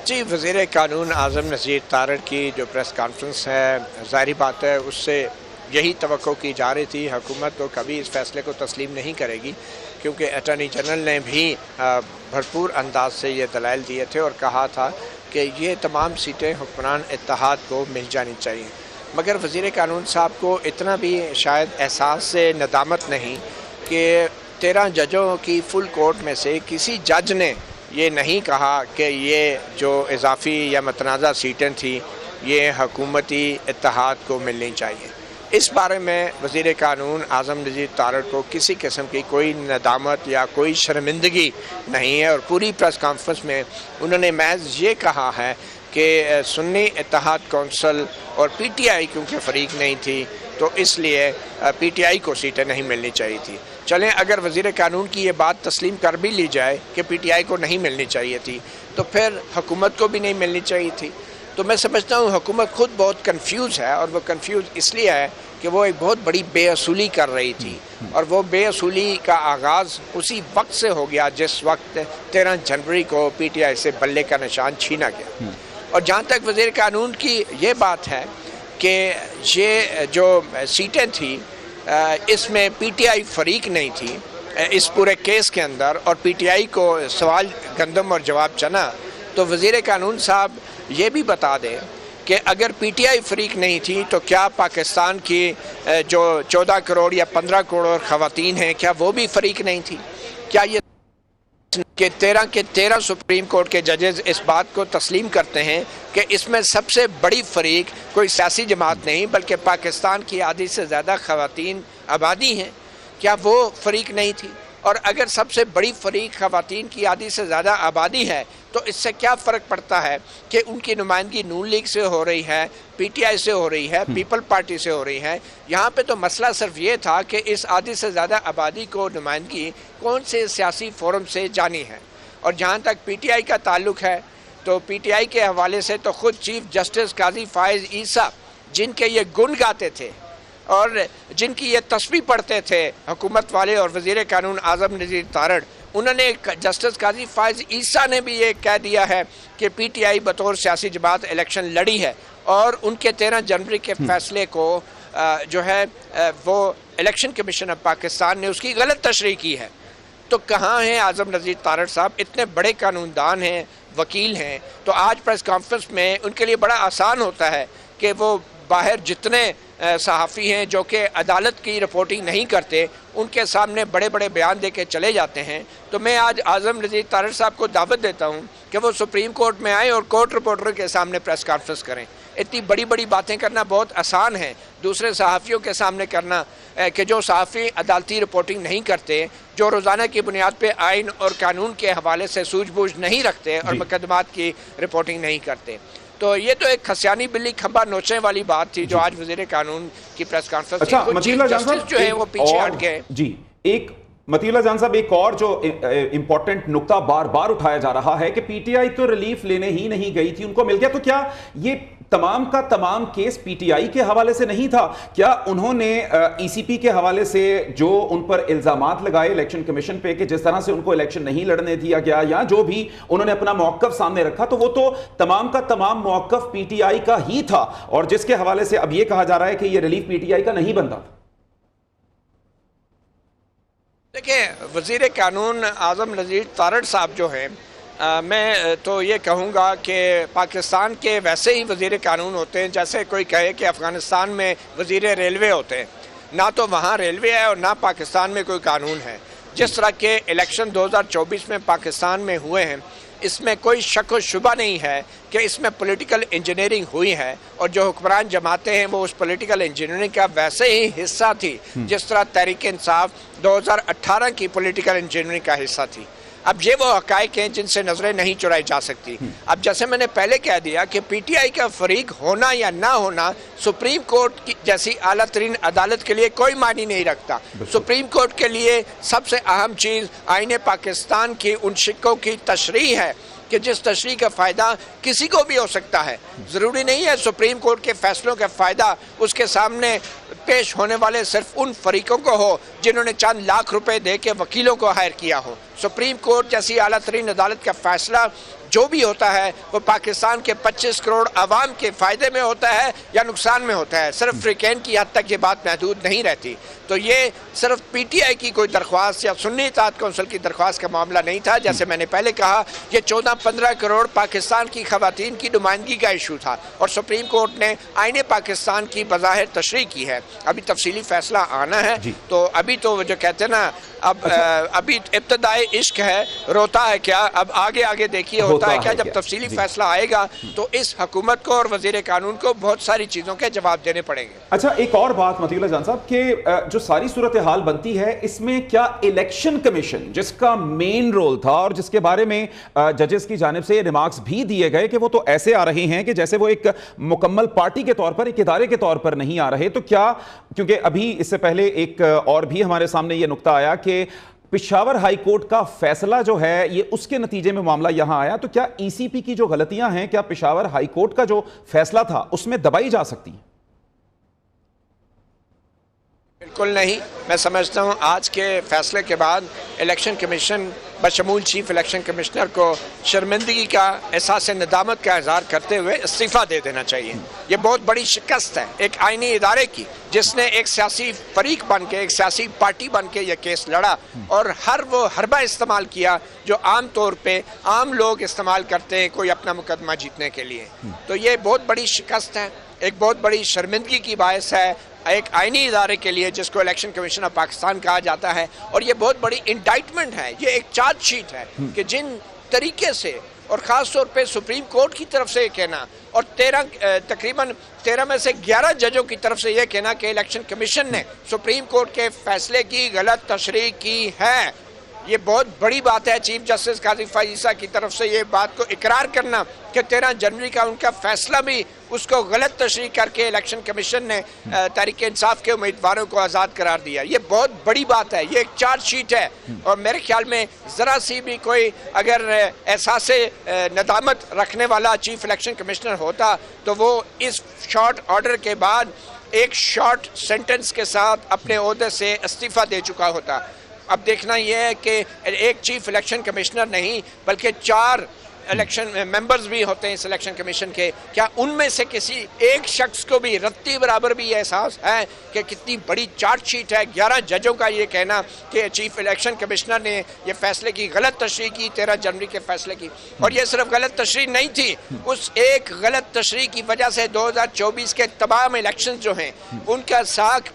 जी, वज़ीर कानून आज़म नज़ीर तारड़ की जो प्रेस कॉन्फ्रेंस है, ज़ाहिर बात है उससे यही तवक्को की जा रही थी। हुकूमत तो कभी इस फैसले को तस्लीम नहीं करेगी, क्योंकि अटॉर्नी जनरल ने भी भरपूर अंदाज से ये दलाइल दिए थे और कहा था कि ये तमाम सीटें हुक्मरान इत्तेहाद को मिल जानी चाहिए। मगर वज़ीर कानून साहब को इतना भी शायद एहसास से नदामत नहीं कि 13 जजों की फुल कोर्ट में से किसी जज ने ये नहीं कहा कि ये जो इजाफ़ी या मतनाज़ा सीटें थी ये हुकूमती इत्तेहाद को मिलनी चाहिए। इस बारे में वज़ीर कानून आज़म नज़ीर तारड़ को किसी किस्म की कोई नदामत या कोई शर्मिंदगी नहीं है और पूरी प्रेस कॉन्फ्रेंस में उन्होंने महज ये कहा है कि सुन्नी इत्तेहाद कौंसिल और PTI क्योंकि फ़रीक नहीं थी तो इसलिए PTI को सीटें नहीं मिलनी चाहिए थी। चलें, अगर वज़ीर कानून की ये बात तस्लीम कर भी ली जाए कि PTI को नहीं मिलनी चाहिए थी तो फिर हुकूमत को भी नहीं मिलनी चाहिए थी। तो मैं समझता हूँ हुकूमत खुद बहुत कंफ्यूज है और वो कंफ्यूज इसलिए है कि वो एक बहुत बड़ी बेअसूली कर रही थी और वो बेअसूली का आगाज़ उसी वक्त से हो गया जिस वक्त 13 जनवरी को PTI से बल्ले का निशान छीना गया। और जहाँ तक वज़ीर कानून की ये बात है कि ये जो सीटें थी इसमें PTI फ़रीक नहीं थी इस पूरे केस के अंदर और PTI को सवाल गंदम और जवाब चना, तो वज़ीर कानून साहब ये भी बता दें कि अगर PTI फ़रीक नहीं थी तो क्या पाकिस्तान की जो 14 करोड़ या 15 करोड़ ख़वातीन हैं क्या वो भी फ़रीक नहीं थी? क्या ये कि 13 के 13 सुप्रीम कोर्ट के जजेस इस बात को तस्लीम करते हैं कि इसमें सबसे बड़ी फ़रीक कोई सियासी जमात नहीं बल्कि पाकिस्तान की आधी से ज़्यादा ख़वातीन आबादी हैं? क्या वो फ़रीक नहीं थी? और अगर सबसे बड़ी फ़रीक ख़वातीन की आधी से ज़्यादा आबादी है तो इससे क्या फ़र्क पड़ता है कि उनकी नुमाइंदगी नून लीग से हो रही है, PTI से हो रही है, पीपल पार्टी से हो रही है। यहाँ पे तो मसला सिर्फ ये था कि इस आधी से ज़्यादा आबादी को नुमाइंदगी कौन से सियासी फोरम से जानी है। और जहाँ तक PTI का ताल्लुक़ है तो PTI के हवाले से तो ख़ुद चीफ जस्टिस काजी फ़ाइज़ ईसा जिनके ये गुण गाते थे और जिनकी ये तस्वीर पढ़ते थे हुकूमत वाले और वज़ीर कानून आज़म नज़ीर तारड़, उन्होंने जस्टिस काजी फ़ाइज़ ईसा ने भी ये कह दिया है कि PTI बतौर सियासी जमात इलेक्शन लड़ी है और उनके 13 जनवरी के फ़ैसले को जो है वो इलेक्शन कमीशन ऑफ पाकिस्तान ने उसकी गलत तशरीह की है। तो कहाँ हैं आज़म नज़ीर तारड़ साहब? इतने बड़े कानूनदान हैं, वकील हैं, तो आज प्रेस कॉन्फ्रेंस में उनके लिए बड़ा आसान होता है कि वो बाहर जितने सहाफ़ी हैं जो कि अदालत की रिपोर्टिंग नहीं करते उनके सामने बड़े बड़े बयान दे के चले जाते हैं। तो मैं आज आज़म नज़ीर तारड़ साहब को दावत देता हूं कि वो सुप्रीम कोर्ट में आएँ और कोर्ट रिपोर्टर के सामने प्रेस कॉन्फ्रेंस करें। इतनी बड़ी बड़ी बातें करना बहुत आसान है दूसरे सहाफ़ियों के सामने करना कि जो सहाफ़ी अदालती रिपोर्टिंग नहीं करते, जो रोज़ाना की बुनियाद पर आइन और कानून के हवाले से सूझबूझ नहीं रखते और मुकदमात की रिपोर्टिंग नहीं करते। तो ये तो एक खसियानी बिल्ली खंबा नोचने वाली बात थी जो आज वज़ीर कानून की प्रेस कॉन्फ्रेंस अच्छा, मतीउल्लाह जान साहब जो है वो पीछे हट गए। जी, एक मतीउल्लाह जान साहब एक और जो इंपॉर्टेंट नुक्ता बार बार उठाया जा रहा है कि PTI तो रिलीफ लेने ही नहीं गई थी, उनको मिल गया। तो क्या ये तमाम का तमाम केस PTI के हवाले से नहीं था? क्या उन्होंने ECP के हवाले से जो उन पर इल्जामात लगाए इलेक्शन कमीशन पे कि जिस तरह से उनको इलेक्शन नहीं लड़ने दिया गया या जो भी उन्होंने अपना मौक़िफ़ सामने रखा, तो वो तो तमाम का तमाम मौक़िफ़ PTI का ही था और जिसके हवाले से अब ये कहा जा रहा है कि ये रिलीफ PTI का नहीं बनता? देखिए, वज़ीर कानून आज़म नज़ीर तारड़ साहब जो हैं मैं तो ये कहूँगा कि पाकिस्तान के वैसे ही वज़ीर कानून होते हैं जैसे कोई कहे कि अफ़गानिस्तान में वज़ीर रेलवे होते हैं। ना तो वहाँ रेलवे है और ना पाकिस्तान में कोई कानून है। जिस तरह के इलेक्शन 2024 में पाकिस्तान में हुए हैं इसमें कोई शक व शुबा नहीं है कि इसमें पॉलिटिकल इंजीनियरिंग हुई है और जो हुक्मरान जमातें हैं वो उस पॉलिटिकल इंजीनियरिंग का वैसे ही हिस्सा थी जिस तरह तहरीक इंसाफ 2018 की पॉलिटिकल इंजीनियरिंग का हिस्सा थी। अब ये वो हक़ाइक़ हैं जिनसे नज़रें नहीं चुराई जा सकती। अब जैसे मैंने पहले कह दिया कि PTI का फ़रीक होना या ना होना सुप्रीम कोर्ट की जैसी आला तरीन अदालत के लिए कोई मानी नहीं रखता। सुप्रीम कोर्ट के लिए सबसे अहम चीज़ आईन पाकिस्तान की उन शिक्कों की तशरीह है कि जिस तशरीह का फ़ायदा किसी को भी हो सकता है। ज़रूरी नहीं है सुप्रीम कोर्ट के फ़ैसलों का फ़ायदा उसके सामने पेश होने वाले सिर्फ उन फरीकों को हो जिन्होंने चंद लाख रुपए दे के वकीलों को हायर किया हो। सुप्रीम कोर्ट जैसी आला तरीन अदालत का फ़ैसला जो भी होता है वो पाकिस्तान के 25 करोड़ आवाम के फ़ायदे में होता है या नुकसान में होता है। सिर्फ फ्रीकैन की हद तक ये बात महदूद नहीं रहती। तो ये सिर्फ PTI की कोई दरख्वास्त या सुन्नी इत्तेहाद कौंसिल की दरख्वास्त का मामला नहीं था। जैसे मैंने पहले कहा, ये 14-15 करोड़ पाकिस्तान की ख़वातीन की नुमाइंदगी का इशू था और सुप्रीम कोर्ट ने आईने पाकिस्तान की बज़ाहिर तशरीह की है। अभी तफसीली फैसला आना है। तो अभी तो जो कहते हैं ना, अभी इब्तदाई इश्क है, रोता है क्या, अब आगे आगे देखिए होता है क्या। जब तफसीली फैसला आएगा तो इस हुकूमत को और वजीर कानून को बहुत सारी चीज़ों के जवाब देने पड़ेंगे। अच्छा, एक और बात मतीउल्लाह जान साहब कि जो सारी सूरत हाल बनती है, इसमें क्या इलेक्शन कमीशन, जिसका मेन रोल था और जिसके बारे में जजेस की जानिब से रिमार्क्स भी दिए गए कि वो तो ऐसे आ रहे हैं कि जैसे वो एक मुकम्मल पार्टी के तौर पर, एक इदारे के तौर पर नहीं आ रहे, तो क्या, क्योंकि अभी इससे पहले एक और भी हमारे सामने ये नुक्ता आया कि पेशावर हाई कोर्ट का फैसला जो है ये उसके नतीजे में मामला यहां आया, तो क्या ECP की जो गलतियां हैं, क्या पेशावर हाई कोर्ट का जो फैसला था उसमें दबाई जा सकती है? बिल्कुल नहीं। मैं समझता हूँ आज के फैसले के बाद इलेक्शन कमीशन बशमूल चीफ इलेक्शन कमिश्नर को शर्मिंदगी का, एहसास नदामत का इजहार करते हुए इस्तीफ़ा दे देना चाहिए। ये बहुत बड़ी शिकस्त है एक आईनी इदारे की, जिसने एक सियासी फरीक बन के, एक सियासी पार्टी बन के ये केस लड़ा और हर वो हरबा इस्तेमाल किया जो आम तौर पे आम लोग इस्तेमाल करते हैं कोई अपना मुकदमा जीतने के लिए। तो ये बहुत बड़ी शिकस्त है, एक बहुत बड़ी शर्मिंदगी की बायस है एक आईनी इदारे के लिए जिसको इलेक्शन कमीशन ऑफ पाकिस्तान कहा जाता है। और ये बहुत बड़ी इंडाइटमेंट है, ये एक चार्जशीट है कि जिन तरीके से, और ख़ास तौर पे सुप्रीम कोर्ट की तरफ से ये कहना और तकरीबन 13 में से 11 जजों की तरफ से ये कहना कि इलेक्शन कमीशन ने सुप्रीम कोर्ट के फैसले की गलत तशरीह की है, ये बहुत बड़ी बात है। चीफ जस्टिस काजी फैज़ ईसा की तरफ से ये बात को इकरार करना कि 13 जनवरी का उनका फैसला भी उसको गलत तशरीह करके इलेक्शन कमीशन ने तहरीक इंसाफ के उम्मीदवारों को आज़ाद करार दिया, ये बहुत बड़ी बात है। ये एक चार्जशीट है और मेरे ख्याल में ज़रा सी भी कोई अगर एहसास नदामत रखने वाला चीफ इलेक्शन कमिश्नर होता तो वो इस शॉर्ट ऑर्डर के बाद एक शॉर्ट सेंटेंस के साथ अपने ओहदे से इस्तीफ़ा दे चुका होता। अब देखना यह है कि एक चीफ इलेक्शन कमिश्नर नहीं बल्कि 4 इलेक्शन मेंबर्स भी होते हैं इस इलेक्शन कमीशन के, क्या उनमें से किसी एक शख्स को भी रत्ती बराबर भी एहसास है कि कितनी बड़ी चार्जशीट है? 11 जजों का ये कहना कि चीफ इलेक्शन कमिश्नर ने ये फैसले की गलत तशरीह की 13 जनवरी के फैसले की, और ये सिर्फ गलत तशरीह नहीं थी, उस एक गलत तशरीह की वजह से 2024 के तमाम इलेक्शन जो हैं उनका साख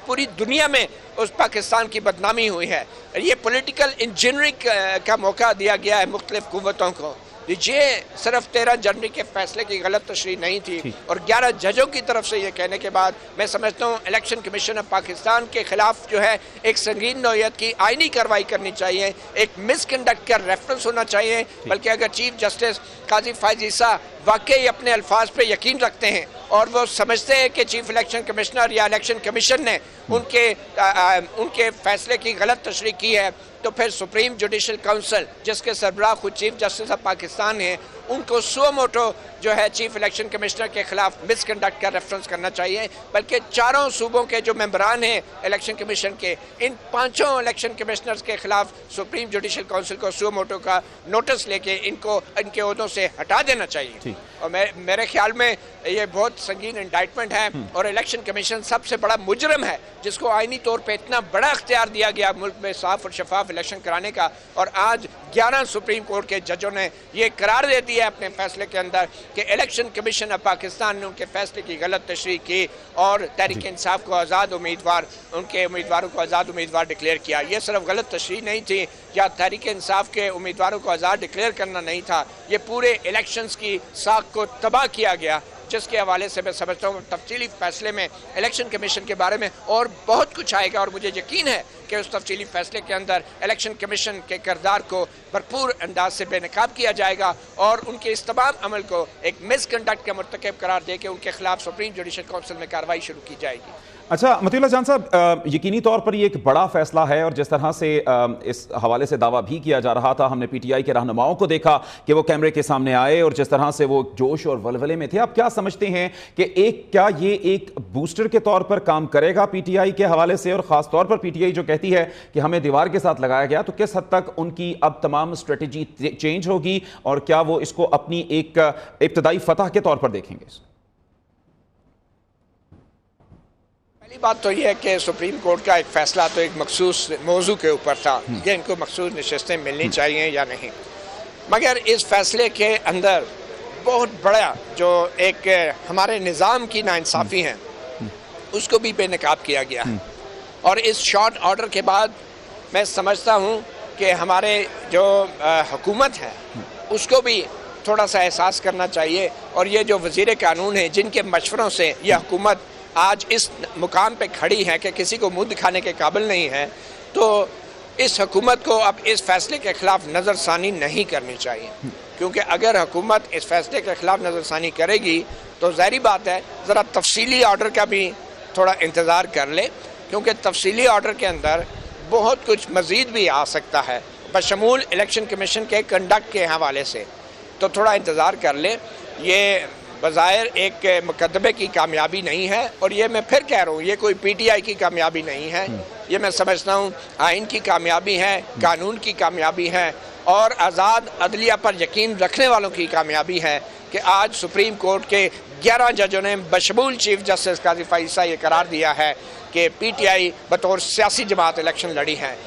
पूरी दुनिया में उस पाकिस्तान की बदनामी हुई है। ये पॉलिटिकल इंजीनियरिंग का मौका दिया गया है मुख्तलिफ कुव्वतों को। ये सिर्फ 13 जनवरी के फैसले की गलत तशरीह नहीं थी और 11 जजों की तरफ से ये कहने के बाद मैं समझता हूँ इलेक्शन कमीशन ऑफ पाकिस्तान के खिलाफ जो है एक संगीन नौयत की आईनी कार्रवाई करनी चाहिए, एक मिसकंडक्ट का रेफरेंस होना चाहिए। बल्कि अगर चीफ जस्टिस काजी फैज़ ईसा वाकई अपने अल्फाज पे यकीन रखते हैं और वो समझते हैं कि चीफ इलेक्शन कमिश्नर या इलेक्शन कमीशन ने उनके फैसले की गलत तशरीह की है, तो फिर सुप्रीम जुडिशल काउंसिल जिसके सरबराह खुद चीफ जस्टिस ऑफ पाकिस्तान है, उनको सुओ मोटो जो है चीफ इलेक्शन कमिश्नर के खिलाफ मिसकंडक्ट का रेफरेंस करना चाहिए। बल्कि चारों सूबों के जो मेंबरान हैं इलेक्शन कमीशन के, इन 5 इलेक्शन कमिश्नर्स के खिलाफ सुप्रीम जुडिशल काउंसिल को सुओ मोटो का नोटिस लेके इनको इनके ओहदों से हटा देना चाहिए। और मेरे ख्याल में ये बहुत संगीन इंडाइटमेंट है और इलेक्शन कमीशन सबसे बड़ा मुजरम है जिसको आईनी तौर पे इतना बड़ा इख्तियार दिया गया मुल्क में साफ और शफाफ इलेक्शन कराने का, और आज 11 सुप्रीम कोर्ट के जजों ने ये करार दे दिया है अपने फैसले के अंदर कि इलेक्शन कमीशन ऑफ पाकिस्तान ने उनके फैसले की गलत तशरीह की और तहरीक इंसाफ को आज़ाद उम्मीदवार, उनके उम्मीदवारों को आज़ाद उम्मीदवार डिक्लेयर किया। ये सिर्फ गलत तशरीह नहीं थी या तहरीक इंसाफ के उम्मीदवारों को आज़ाद डिक्लेयर करना नहीं था, ये पूरे इलेक्शंस की साख को तबाह किया गया, जिसके हवाले से मैं समझता हूँ तफसीली फैसले में इलेक्शन कमीशन के बारे में और बहुत कुछ आएगा। और मुझे यकीन है कि उस तफसीली फैसले के अंदर इलेक्शन कमीशन के किरदार को भरपूर अंदाज से बेनकाब किया जाएगा और उनके इस तमाम अमल को एक मिसकंडक्ट का मुर्तकब करार दे के उनके खिलाफ सुप्रीम जुडिशल काउंसिल में कार्रवाई शुरू की जाएगी। अच्छा मतीउल्लाह जान साहब, यकीनी तौर पर ये एक बड़ा फैसला है और जिस तरह से इस हवाले से दावा भी किया जा रहा था, हमने पीटीआई के रहनुमाओं को देखा कि वो कैमरे के सामने आए और जिस तरह से वो जोश और वलवले में थे। आप क्या समझते हैं कि क्या ये एक बूस्टर के तौर पर काम करेगा पीटीआई के हवाले से, और खास तौर पर पीटीआई जो कहती है कि हमें दीवार के साथ लगाया गया, तो किस हद तक उनकी अब तमाम स्ट्रेटेजी चेंज होगी और क्या वो इसको अपनी एक इब्तदाई फतह के तौर पर देखेंगे? पहली बात तो यह है कि सुप्रीम कोर्ट का एक फैसला तो एक मखसूस मौजू के ऊपर था कि इनको मखसूस नशस्तें मिलनी चाहिए या नहीं, मगर इस फैसले के अंदर बहुत बड़ा जो एक हमारे निज़ाम की नाइंसाफ़ी है उसको भी बेनकाब किया गया है। और इस शॉर्ट ऑर्डर के बाद मैं समझता हूँ कि हमारे जो हुकूमत है उसको भी थोड़ा सा एहसास करना चाहिए, और ये जो वज़ीर कानून है जिनके मशवरों से यह हुकूमत आज इस मुकाम पे खड़ी है कि किसी को मुंह दिखाने के काबिल नहीं है, तो इस हुकूमत को अब इस फैसले के ख़िलाफ़ नज़रसानी नहीं करनी चाहिए। क्योंकि अगर हुकूमत इस फैसले के ख़िलाफ़ नज़रसानी करेगी तो ज़ाहिर बात है ज़रा तफसीली ऑर्डर का भी थोड़ा इंतज़ार कर ले, क्योंकि तफसीली ऑर्डर के अंदर बहुत कुछ मज़ीद भी आ सकता है बशमूल इलेक्शन कमीशन के कंडक्ट के हवाले से, तो थोड़ा इंतज़ार कर ले। ये बज़ाहिर एक मुकदमे की कामयाबी नहीं है, और ये मैं फिर कह रहा हूँ ये कोई पीटीआई की कामयाबी नहीं है, ये मैं समझता हूँ आइन की कामयाबी है, कानून की कामयाबी है और आज़ाद अदलिया पर यकीन रखने वालों की कामयाबी है कि आज सुप्रीम कोर्ट के 11 जजों ने बशमूल चीफ जस्टिस काजी फाइसा ये करार दिया है कि पीटीआई बतौर सियासी जमात इलेक्शन लड़ी है।